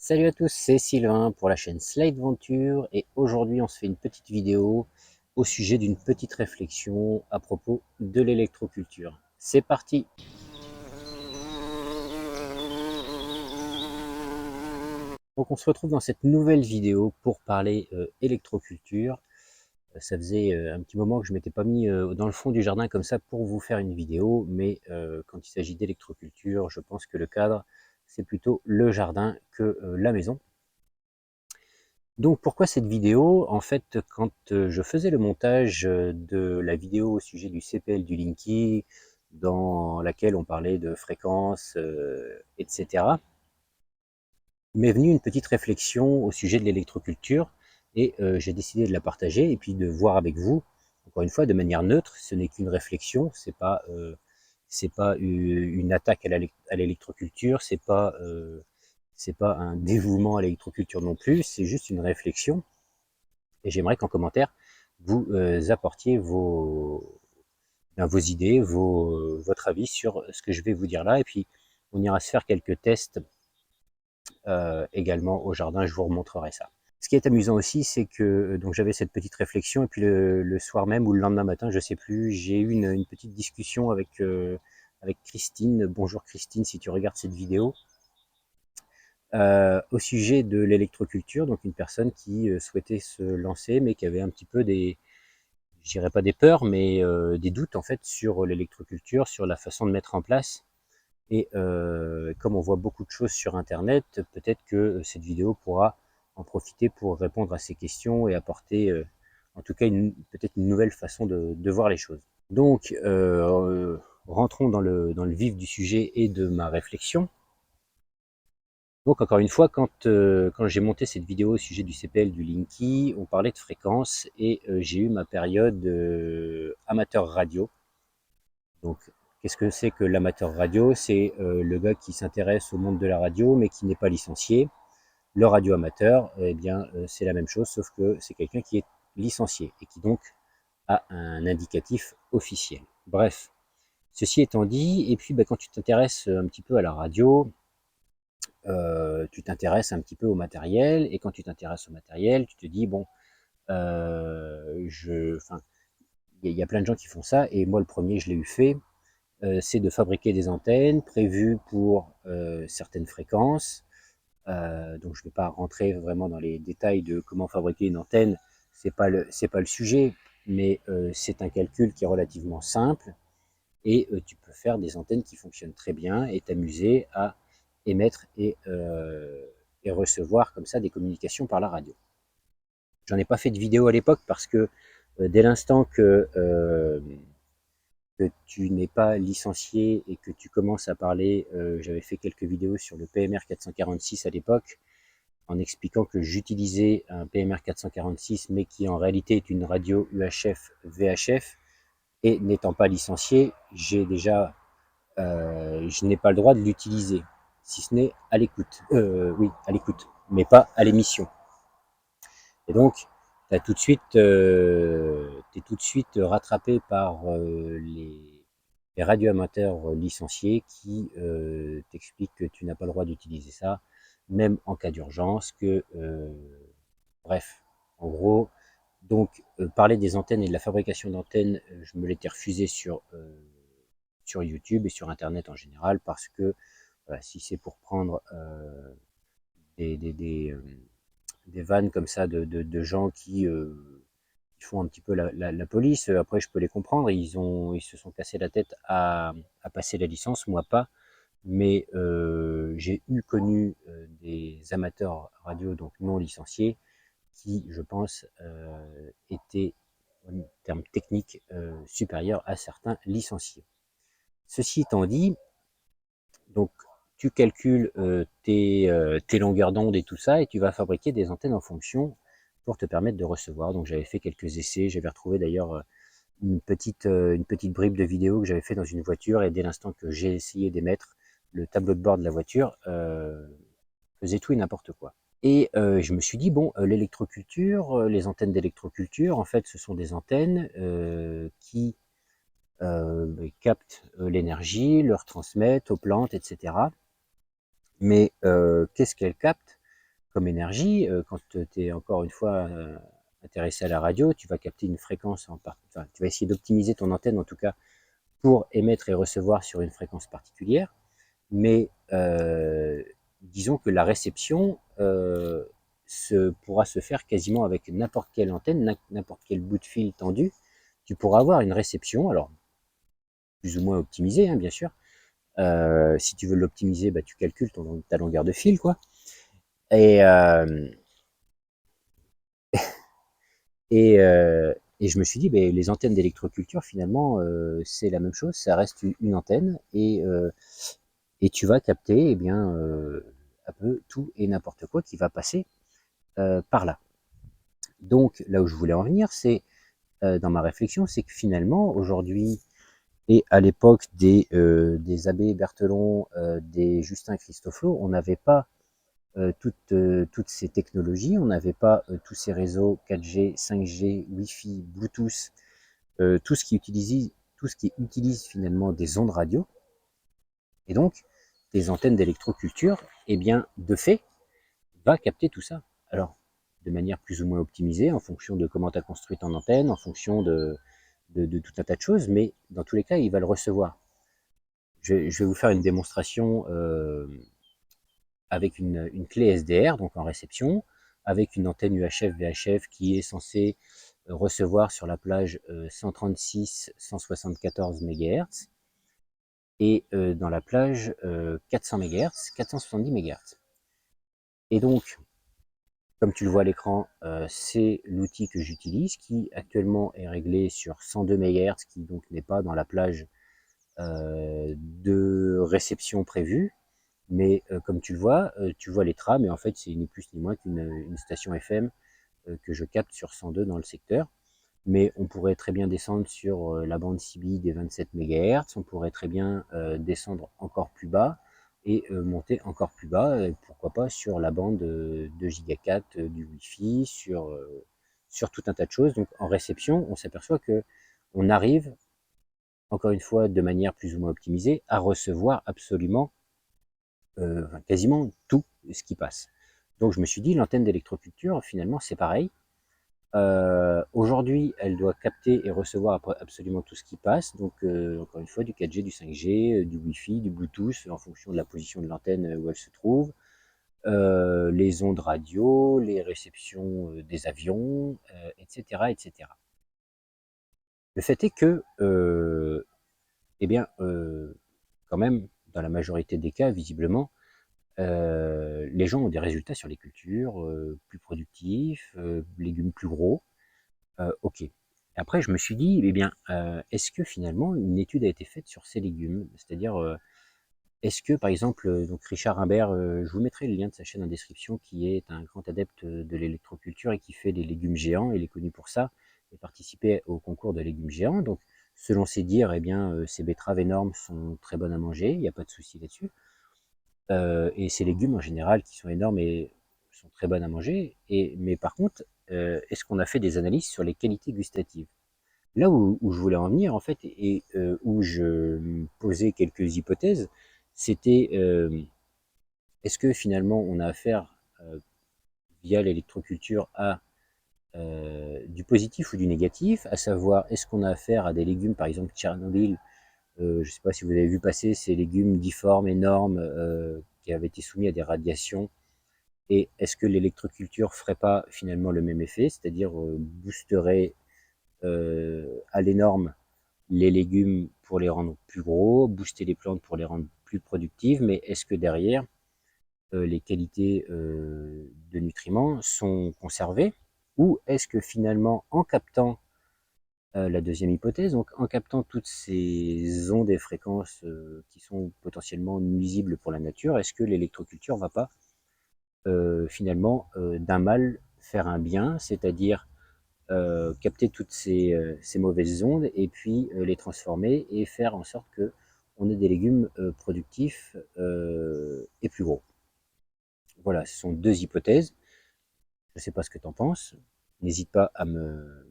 Salut à tous, c'est Sylvain pour la chaîne Slide Venture et aujourd'hui on se fait une petite vidéo au sujet d'une petite réflexion à propos de l'électroculture. C'est parti! Donc on se retrouve dans cette nouvelle vidéo pour parler électroculture. Ça faisait un petit moment que je m'étais pas mis dans le fond du jardin comme ça pour vous faire une vidéo, mais quand il s'agit d'électroculture, je pense que le cadre c'est plutôt le jardin que la maison. Donc pourquoi cette vidéo? En fait, quand je faisais le montage de la vidéo au sujet du CPL du Linky, dans laquelle on parlait de fréquences, etc., m'est venue une petite réflexion au sujet de l'électroculture et j'ai décidé de la partager et puis de voir avec vous, encore une fois, de manière neutre. Ce n'est qu'une réflexion, c'est pas une attaque à l'électroculture, c'est pas un dévouement à l'électroculture non plus, c'est juste une réflexion. Et j'aimerais qu'en commentaire, vous apportiez vos idées, votre avis sur ce que je vais vous dire là. Et puis, on ira se faire quelques tests également au jardin, je vous remontrerai ça. Ce qui est amusant aussi, c'est que donc j'avais cette petite réflexion, et puis le soir même ou le lendemain matin, je sais plus, j'ai eu une petite discussion avec Christine. Bonjour Christine, si tu regardes cette vidéo. Au sujet de l'électroculture, donc une personne qui souhaitait se lancer, mais qui avait un petit peu je dirais pas des peurs, mais des doutes en fait sur l'électroculture, sur la façon de mettre en place. Et comme on voit beaucoup de choses sur Internet, peut-être que cette vidéo pourra en profiter pour répondre à ces questions et apporter en tout cas peut-être une nouvelle façon de voir les choses. Donc rentrons dans le vif du sujet et de ma réflexion. Donc encore une fois, quand j'ai monté cette vidéo au sujet du CPL du Linky, on parlait de fréquence et j'ai eu ma période amateur radio. Donc qu'est-ce que c'est que l'amateur radio? C'est le gars qui s'intéresse au monde de la radio mais qui n'est pas licencié. Le radio amateur, eh bien c'est la même chose, sauf que c'est quelqu'un qui est licencié et qui donc a un indicatif officiel. Bref, ceci étant dit, et puis quand tu t'intéresses un petit peu à la radio, tu t'intéresses un petit peu au matériel, et quand tu t'intéresses au matériel, tu te dis, bon, enfin, il y a plein de gens qui font ça, et moi le premier, je l'ai eu fait, c'est de fabriquer des antennes prévues pour certaines fréquences. Donc je ne vais pas rentrer vraiment dans les détails de comment fabriquer une antenne, c'est pas le sujet, mais c'est un calcul qui est relativement simple, et tu peux faire des antennes qui fonctionnent très bien et t'amuser à émettre et recevoir comme ça des communications par la radio. J'en ai pas fait de vidéo à l'époque parce que dès l'instant que tu n'es pas licencié et que tu commences à parler, j'avais fait quelques vidéos sur le PMR 446 à l'époque, en expliquant que j'utilisais un PMR 446 mais qui en réalité est une radio UHF VHF, et n'étant pas licencié, je n'ai pas le droit de l'utiliser, si ce n'est à l'écoute. Oui, à l'écoute, mais pas à l'émission. Et donc, t'es tout de suite rattrapé par les radioamateurs licenciés qui t'expliquent que tu n'as pas le droit d'utiliser ça, même en cas d'urgence, bref, en gros, donc parler des antennes et de la fabrication d'antennes, je me l'étais refusé sur YouTube et sur Internet en général, parce que voilà, si c'est pour prendre des, des, des, euh, des vannes comme ça de gens qui font un petit peu la police, après je peux les comprendre, ils se sont cassés la tête à passer la licence, moi pas, mais j'ai connu des amateurs radio, donc non licenciés, qui, je pense, étaient en termes techniques supérieurs à certains licenciés. Ceci étant dit, donc tu calcules tes longueurs d'onde et tout ça, et tu vas fabriquer des antennes en fonction pour te permettre de recevoir. Donc j'avais fait quelques essais, j'avais retrouvé d'ailleurs une petite bribe de vidéo que j'avais fait dans une voiture, et dès l'instant que j'ai essayé d'émettre, le tableau de bord de la voiture faisait tout et n'importe quoi. Et je me suis dit, bon, l'électroculture, les antennes d'électroculture, en fait, ce sont des antennes qui captent l'énergie, le retransmettent aux plantes, etc. Mais qu'est-ce qu'elles captent? comme énergie. Quand tu es encore une fois intéressé à la radio, tu vas capter une fréquence enfin, tu vas essayer d'optimiser ton antenne en tout cas pour émettre et recevoir sur une fréquence particulière. Mais disons que la réception pourra se faire quasiment avec n'importe quelle antenne, n'importe quel bout de fil tendu. Tu pourras avoir une réception, alors plus ou moins optimisée, hein, bien sûr. Si tu veux l'optimiser, bah, tu calcules ta longueur de fil, quoi. Et, euh, et je me suis dit, bah, les antennes d'électroculture, finalement, c'est la même chose, ça reste une antenne, et tu vas capter, eh bien, un peu tout et n'importe quoi qui va passer par là. Donc, là où je voulais en venir, c'est dans ma réflexion, c'est que finalement, aujourd'hui, et à l'époque des Abbé Berthelon, des Justin Christoflo, on n'avait pas toutes ces technologies, on n'avait pas tous ces réseaux 4G, 5G, Wi-Fi, Bluetooth, tout ce qui utilise finalement des ondes radio, et donc des antennes d'électroculture, eh bien, de fait, va capter tout ça. Alors, de manière plus ou moins optimisée, en fonction de comment tu as construit ton antenne, en fonction de tout un tas de choses, mais dans tous les cas, il va le recevoir. Je vais vous faire une démonstration avec une clé SDR, donc en réception, avec une antenne UHF-VHF qui est censée recevoir sur la plage 136-174 MHz et dans la plage 400 MHz, 470 MHz. Et donc, comme tu le vois à l'écran, c'est l'outil que j'utilise qui actuellement est réglé sur 102 MHz, qui donc n'est pas dans la plage de réception prévue. Mais comme tu vois les trams, et en fait c'est ni plus ni moins qu'une station FM que je capte sur 102 dans le secteur. Mais on pourrait très bien descendre sur la bande CB des 27 MHz, on pourrait très bien descendre encore plus bas et monter encore plus bas, pourquoi pas sur la bande de Giga4 du Wi-Fi, sur tout un tas de choses. Donc en réception, on s'aperçoit que on arrive, encore une fois, de manière plus ou moins optimisée, à recevoir absolument quasiment tout ce qui passe. Donc je me suis dit, l'antenne d'électroculture, finalement, c'est pareil. Aujourd'hui, elle doit capter et recevoir absolument tout ce qui passe. Donc, encore une fois, du 4G, du 5G, du Wi-Fi, du Bluetooth, en fonction de la position de l'antenne où elle se trouve, les ondes radio, les réceptions des avions, etc., etc. Le fait est que, eh bien, quand même, dans la majorité des cas, visiblement, les gens ont des résultats sur les cultures plus productifs, légumes plus gros. Ok. Après, je me suis dit, eh bien, est-ce que finalement une étude a été faite sur ces légumes? C'est-à-dire, est-ce que, par exemple, donc Richard Imbert, je vous mettrai le lien de sa chaîne en description, qui est un grand adepte de l'électroculture et qui fait des légumes géants, il est connu pour ça, et participait au concours de légumes géants. Donc, selon ses dires, eh bien, ces betteraves énormes sont très bonnes à manger, il n'y a pas de souci là-dessus. Et ces légumes en général qui sont énormes et sont très bonnes à manger. Mais par contre, est-ce qu'on a fait des analyses sur les qualités gustatives? Là où je voulais en venir en fait, et où je me posais quelques hypothèses, c'était est-ce que finalement on a affaire via l'électroculture à du positif ou du négatif, à savoir est-ce qu'on a affaire à des légumes par exemple Tchernobyl, je ne sais pas si vous avez vu passer ces légumes difformes, énormes, qui avaient été soumis à des radiations. Et est-ce que l'électroculture ferait pas finalement le même effet, c'est-à-dire boosterait à l'énorme les légumes pour les rendre plus gros, booster les plantes pour les rendre plus productives, mais est-ce que derrière, les qualités de nutriments sont conservées? Ou est-ce que finalement, en captant la deuxième hypothèse, donc en captant toutes ces ondes et fréquences qui sont potentiellement nuisibles pour la nature, est-ce que l'électroculture ne va pas finalement d'un mal faire un bien, c'est-à-dire capter toutes ces mauvaises ondes et puis les transformer et faire en sorte que on ait des légumes productifs et plus gros. Voilà, ce sont deux hypothèses. Je ne sais pas ce que tu en penses. N'hésite pas à me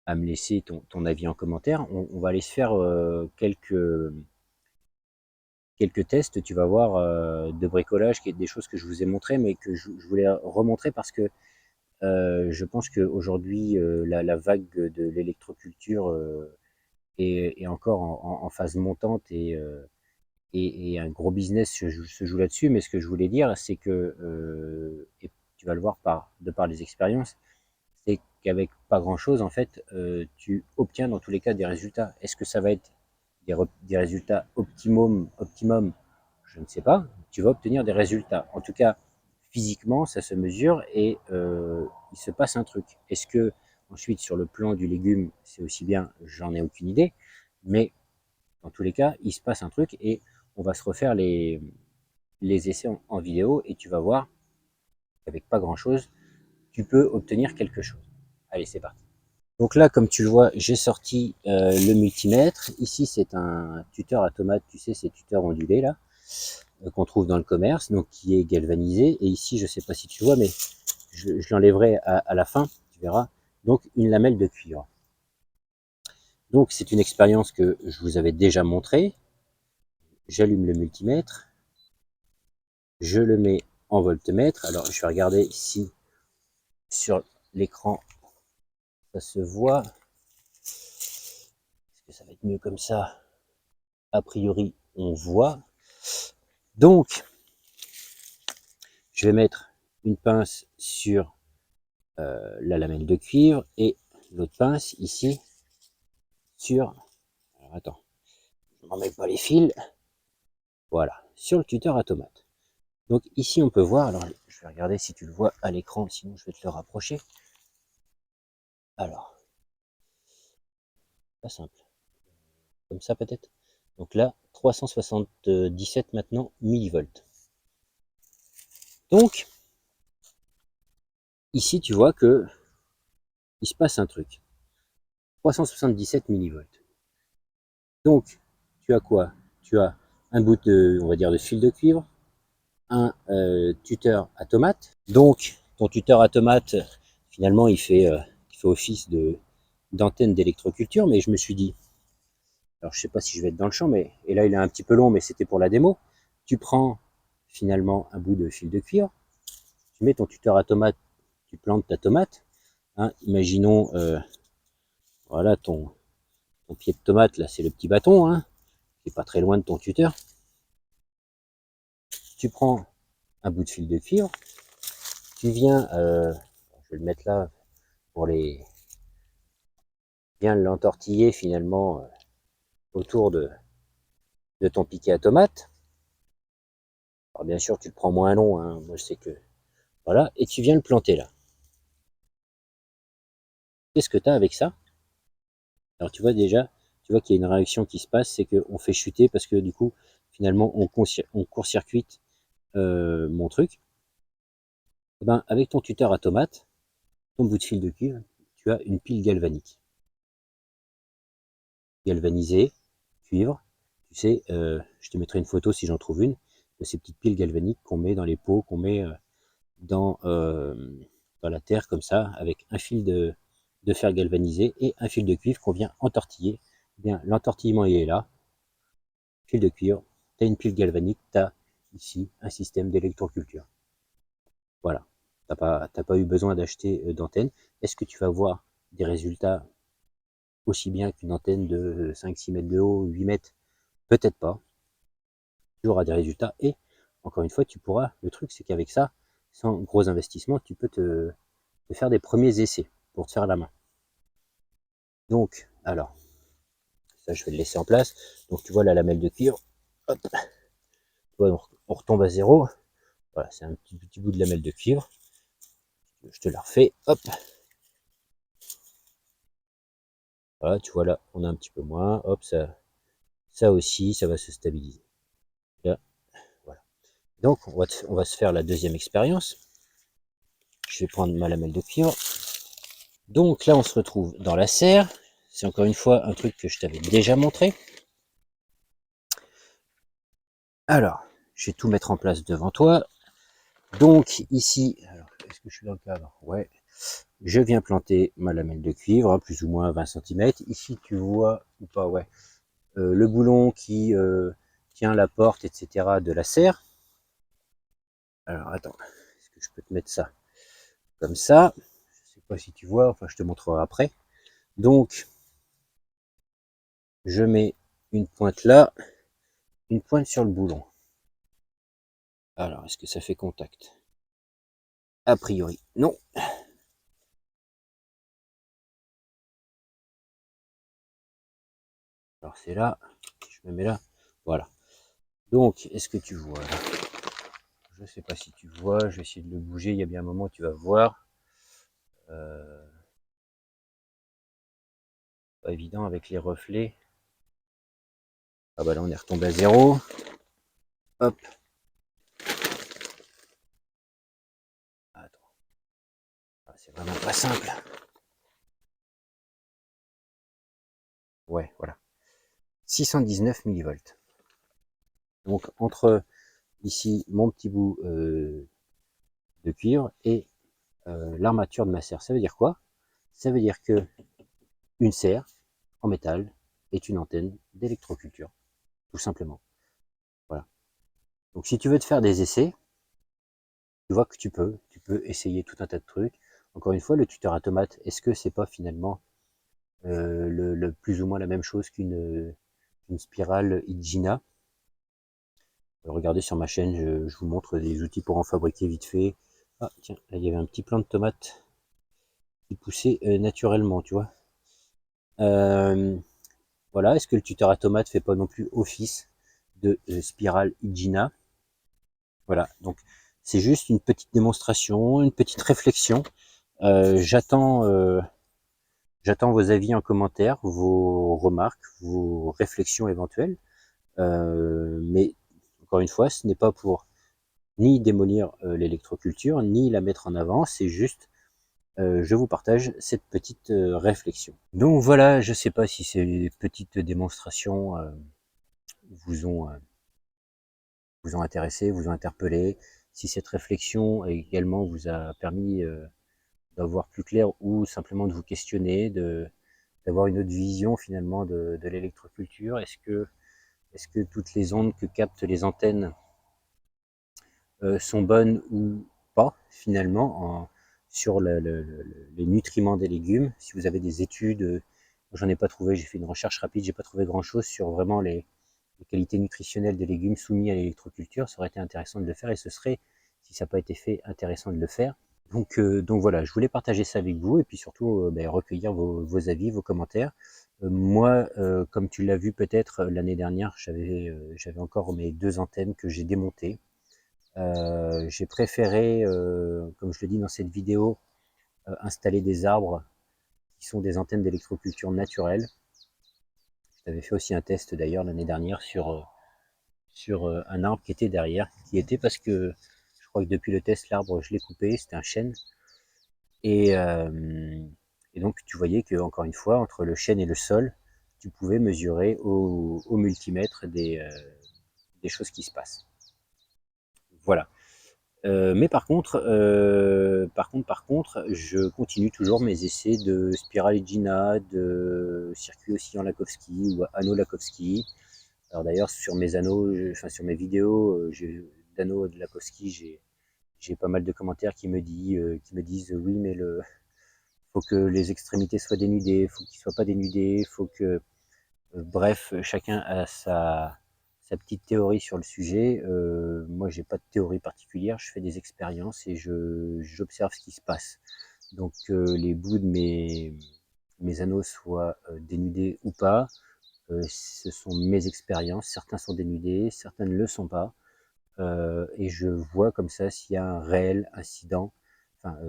laisser ton avis en commentaire. On va aller se faire quelques tests, tu vas voir, de bricolage, qui est des choses que je vous ai montrées, mais que je voulais remontrer parce que je pense qu'aujourd'hui, la vague de l'électroculture est encore en phase montante et un gros business se joue là-dessus. Mais ce que je voulais dire, c'est que, et tu vas le voir de par les expériences, c'est qu'avec pas grand-chose, en fait, tu obtiens dans tous les cas des résultats. Est-ce que ça va être des résultats optimum, je ne sais pas. Tu vas obtenir des résultats. En tout cas, physiquement, ça se mesure et il se passe un truc. Est-ce que ensuite sur le plan du légume, c'est aussi bien? J'en ai aucune idée, mais dans tous les cas, il se passe un truc et on va se refaire les essais en vidéo et tu vas voir qu'avec pas grand-chose, tu peux obtenir quelque chose. Allez, c'est parti. Donc là, comme tu le vois, j'ai sorti le multimètre. Ici, c'est un tuteur à tomate, tu sais, ces tuteurs ondulés là, qu'on trouve dans le commerce, donc qui est galvanisé. Et ici, je ne sais pas si tu vois, mais je l'enlèverai à la fin, tu verras. Donc une lamelle de cuivre. Donc c'est une expérience que je vous avais déjà montrée. J'allume le multimètre, je le mets en voltmètre. Alors je vais regarder si sur l'écran ça se voit. Est-ce que ça va être mieux comme ça? A priori, on voit. Donc, je vais mettre une pince sur la lamelle de cuivre et l'autre pince ici sur... Alors attends, je ne remets pas les fils. Voilà, sur le tuteur à tomate. Donc ici, on peut voir, alors je vais regarder si tu le vois à l'écran, sinon je vais te le rapprocher. Alors, pas simple. Comme ça peut-être. Donc là, 377 maintenant millivolts. Donc, ici, tu vois que il se passe un truc. 377 millivolts. Donc, tu as quoi? Tu as un bout de, on va dire, de fil de cuivre, un tuteur à tomate. Donc, ton tuteur à tomate, finalement, il fait office d'antenne d'électroculture, mais je me suis dit, alors je sais pas si je vais être dans le champ, mais et là il est un petit peu long, mais c'était pour la démo. Tu prends finalement un bout de fil de cuivre, tu mets ton tuteur à tomate, tu plantes ta tomate. Hein, imaginons, voilà ton pied de tomate là, c'est le petit bâton, hein, qui est pas très loin de ton tuteur. Tu prends un bout de fil de cuivre, tu viens, je vais le mettre là pour bien l'entortiller finalement autour de ton piquet à tomate. Alors bien sûr, tu le prends moins long, hein, moi je sais que voilà, et tu viens le planter là. Qu'est-ce que tu as avec ça? Alors tu vois déjà, tu vois qu'il y a une réaction qui se passe, c'est qu'on fait chuter parce que du coup, finalement, on court-circuite mon truc. Et ben, avec ton tuteur à tomate, ton bout de fil de cuivre, tu as une pile galvanique. Galvanisée, cuivre. Tu sais, je te mettrai une photo si j'en trouve une, de ces petites piles galvaniques qu'on met dans les pots, qu'on met dans, dans la terre comme ça, avec un fil de fer galvanisé et un fil de cuivre qu'on vient entortiller. Eh bien, l'entortillement il est là, fil de cuivre, tu as une pile galvanique, tu as ici un système d'électroculture. Voilà, t'as pas eu besoin d'acheter d'antenne. Est-ce que tu vas voir des résultats aussi bien qu'une antenne de 5-6 mètres de haut, 8 mètres? Peut-être pas. Tu auras des résultats et, encore une fois, tu pourras, le truc c'est qu'avec ça, sans gros investissement, tu peux te faire des premiers essais pour te faire la main. Donc, alors, ça je vais le laisser en place. Donc tu vois la lamelle de cuivre, hop, tu vois, on retombe à zéro. Voilà, c'est un petit bout de lamelle de cuivre. Je te la refais, hop. Voilà, tu vois là, on a un petit peu moins, hop, ça aussi, ça va se stabiliser. Là, voilà. Donc, on va se faire la deuxième expérience. Je vais prendre ma lamelle de cuivre. Donc là, on se retrouve dans la serre. C'est encore une fois un truc que je t'avais déjà montré. Alors, je vais tout mettre en place devant toi. Donc ici, alors, est-ce que je suis dans le cadre? Ouais. Je viens planter ma lamelle de cuivre, hein, plus ou moins 20 cm. Ici, tu vois, ou pas, ouais, le boulon qui tient la porte, etc. de la serre. Alors attends, est-ce que je peux te mettre ça comme ça? Je sais pas si tu vois, enfin je te montrerai après. Donc je mets une pointe là, une pointe sur le boulon. Alors est-ce que ça fait contact? A priori non. Alors c'est là, je me mets là, voilà. Donc est-ce que tu vois là? Je sais pas si tu vois, je vais essayer de le bouger, il y a bien un moment où tu vas voir. Pas évident avec les reflets. Ah bah là on est retombé à zéro. Hop. Attends. Ah, c'est vraiment pas simple. Ouais, voilà. 619 millivolts. Donc entre ici mon petit bout de cuivre et l'armature de ma serre. Ça veut dire quoi? Ça veut dire que une serre en métal est une antenne d'électroculture, tout simplement. Voilà. Donc si tu veux te faire des essais, tu vois que tu peux essayer tout un tas de trucs. Encore une fois, le tuteur automate, est-ce que c'est pas finalement plus ou moins la même chose qu'une spirale Igina? Regardez sur ma chaîne, je vous montre des outils pour en fabriquer vite fait. Ah tiens, là il y avait un petit plant de tomates qui poussait naturellement, tu vois. Euh, voilà, est-ce que le tuteur à tomate fait pas non plus office de spirale Igina? Voilà, donc c'est juste une petite démonstration, une petite réflexion. J'attends vos avis en commentaire, vos remarques, vos réflexions éventuelles. Mais encore une fois, ce n'est pas pour ni démolir l'électroculture, ni la mettre en avant, c'est juste, je vous partage cette petite réflexion. Donc voilà, je ne sais pas si ces petites démonstrations vous ont, euh, vous ont intéressé, vous ont interpellé, si cette réflexion également vous a permis d'avoir plus clair ou simplement de vous questionner, d'avoir une autre vision finalement de l'électroculture. Est-ce que toutes les ondes que captent les antennes sont bonnes ou pas finalement sur les nutriments des légumes? Si vous avez des études, j'en ai pas trouvé, j'ai fait une recherche rapide, j'ai pas trouvé grand chose sur vraiment les qualités nutritionnelles des légumes soumis à l'électroculture. Ça aurait été intéressant de le faire et ce serait, si ça n'a pas été fait, intéressant de le faire. Donc voilà, je voulais partager ça avec vous et puis surtout recueillir vos avis, vos commentaires. Moi, comme tu l'as vu peut-être l'année dernière, j'avais encore mes deux antennes que j'ai démontées. J'ai préféré, comme je le dis dans cette vidéo, installer des arbres qui sont des antennes d'électroculture naturelles. J'avais fait aussi un test d'ailleurs l'année dernière sur un arbre qui était derrière, qui était parce que je crois que depuis le test, l'arbre, je l'ai coupé, c'était un chêne. Et, euh, et donc, tu voyais que, encore une fois, entre le chêne et le sol, tu pouvais mesurer au multimètre des choses qui se passent. Voilà. Mais par contre, je continue toujours mes essais de spirale Gina, de circuit oscillant Lakowski ou anneau Lakowski. Alors d'ailleurs, sur mes anneaux, enfin sur mes vidéos d'anneaux de Lakowski, j'ai pas mal de commentaires qui me disent oui, mais faut que les extrémités soient dénudées, faut qu'ils soient pas dénudés, faut que bref, chacun a sa petite théorie sur le sujet. Moi, j'ai pas de théorie particulière, je fais des expériences et j'observe ce qui se passe. Donc, les bouts de mes anneaux soient dénudés ou pas, ce sont mes expériences. Certains sont dénudés, certains ne le sont pas. Et je vois comme ça s'il y a un réel incident, enfin,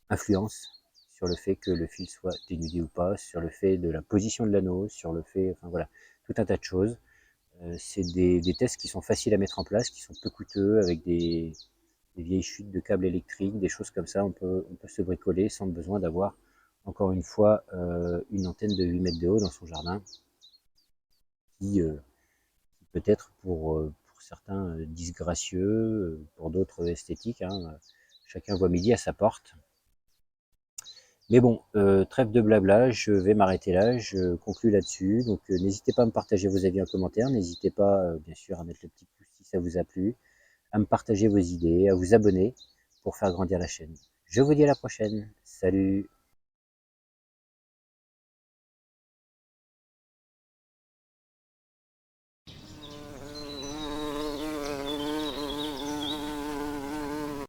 influence sur le fait que le fil soit dénudé ou pas, sur le fait de la position de l'anneau, sur le fait, enfin voilà, tout un tas de choses. C'est des tests qui sont faciles à mettre en place, qui sont peu coûteux, avec des vieilles chutes de câbles électriques, des choses comme ça. On peut se bricoler sans besoin d'avoir, encore une fois, une antenne de 8 mètres de haut dans son jardin, qui peut-être pour certains disgracieux, pour d'autres esthétiques. Hein, chacun voit midi à sa porte. Mais bon, trêve de blabla, je vais m'arrêter là, je conclus là-dessus. Donc n'hésitez pas à me partager vos avis en commentaire, n'hésitez pas bien sûr à mettre le petit pouce si ça vous a plu, à me partager vos idées, à vous abonner pour faire grandir la chaîne. Je vous dis à la prochaine, salut!